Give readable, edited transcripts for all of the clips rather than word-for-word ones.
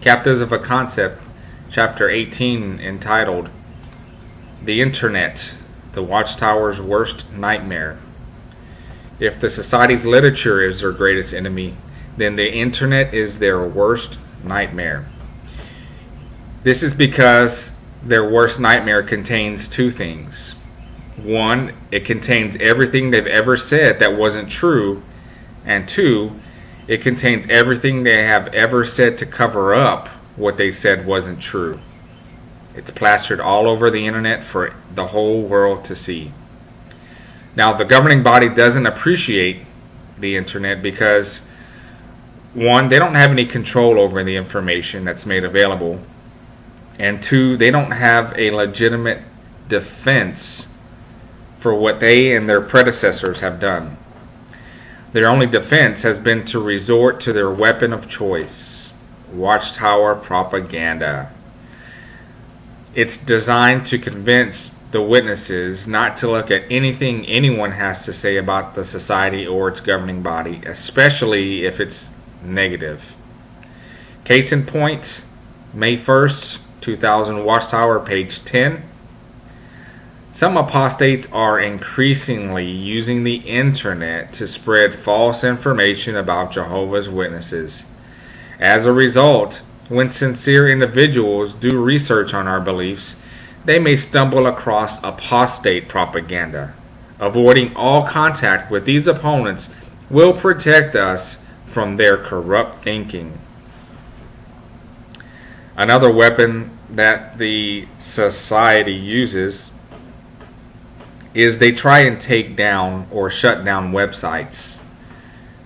Captives of a Concept, Chapter 18, entitled The Internet, the Watchtower's Worst Nightmare. If the Society's literature is their greatest enemy, then the Internet is their worst nightmare. This is because their worst nightmare contains two things. One, it contains everything they've ever said that wasn't true. And two, it contains everything they have ever said to cover up what they said wasn't true. It's plastered all over the internet for the whole world to see. Now, the governing body doesn't appreciate the internet because, one, they don't have any control over the information that's made available. And two, they don't have a legitimate defense for what they and their predecessors have done. Their only defense has been to resort to their weapon of choice, Watchtower propaganda. It's designed to convince the witnesses not to look at anything anyone has to say about the society or its governing body, especially if it's negative. Case in point, May 1st, 2000, Watchtower, page 10. Some apostates are increasingly using the internet to spread false information about Jehovah's Witnesses. As a result, when sincere individuals do research on our beliefs, they may stumble across apostate propaganda. Avoiding all contact with these opponents will protect us from their corrupt thinking. Another weapon that the society uses is they try and take down or shut down websites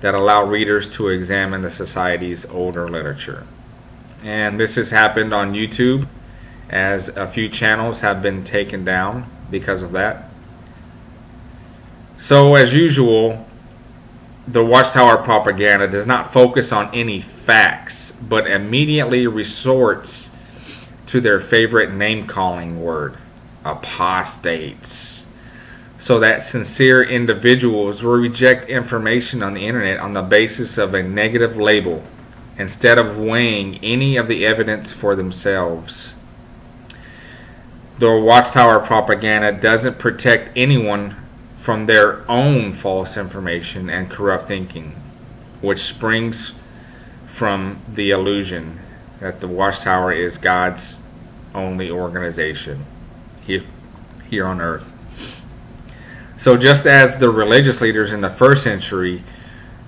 that allow readers to examine the society's older literature. And this has happened on YouTube, as a few channels have been taken down because of that. So, as usual, the Watchtower propaganda does not focus on any facts, but immediately resorts to their favorite name-calling word, apostates, so that sincere individuals will reject information on the internet on the basis of a negative label instead of weighing any of the evidence for themselves. The Watchtower propaganda doesn't protect anyone from their own false information and corrupt thinking, which springs from the illusion that the Watchtower is God's only organization here on earth. So just as the religious leaders in the first century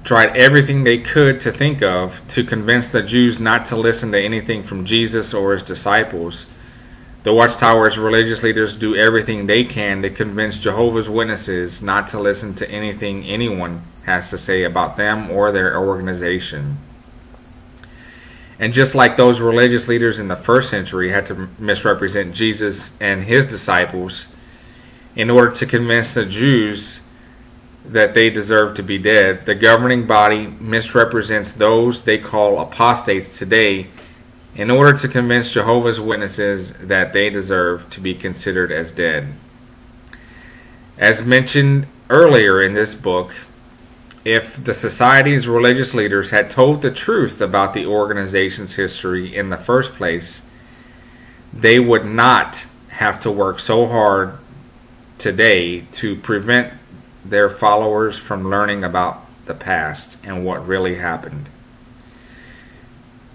tried everything they could to think of to convince the Jews not to listen to anything from Jesus or his disciples, the Watchtower's religious leaders do everything they can to convince Jehovah's Witnesses not to listen to anything anyone has to say about them or their organization. And just like those religious leaders in the first century had to misrepresent Jesus and his disciples in order to convince the Jews that they deserve to be dead, the governing body misrepresents those they call apostates today in order to convince Jehovah's Witnesses that they deserve to be considered as dead. As mentioned earlier in this book, if the society's religious leaders had told the truth about the organization's history in the first place, they would not have to work so hard today to prevent their followers from learning about the past and what really happened.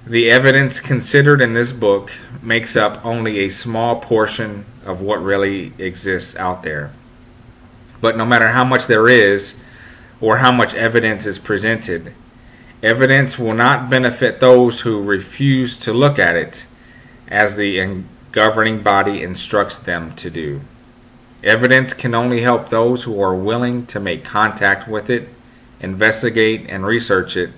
The evidence considered in this book makes up only a small portion of what really exists out there. But no matter how much there is, or how much evidence is presented, evidence will not benefit those who refuse to look at it as the governing body instructs them to do. Evidence can only help those who are willing to make contact with it, investigate and research it,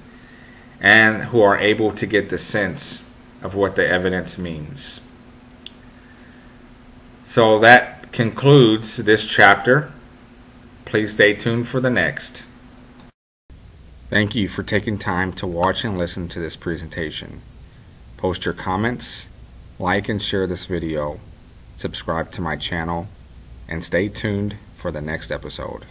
and who are able to get the sense of what the evidence means. So that concludes this chapter. Please stay tuned for the next. Thank you for taking time to watch and listen to this presentation. Post your comments, like and share this video, subscribe to my channel, and stay tuned for the next episode.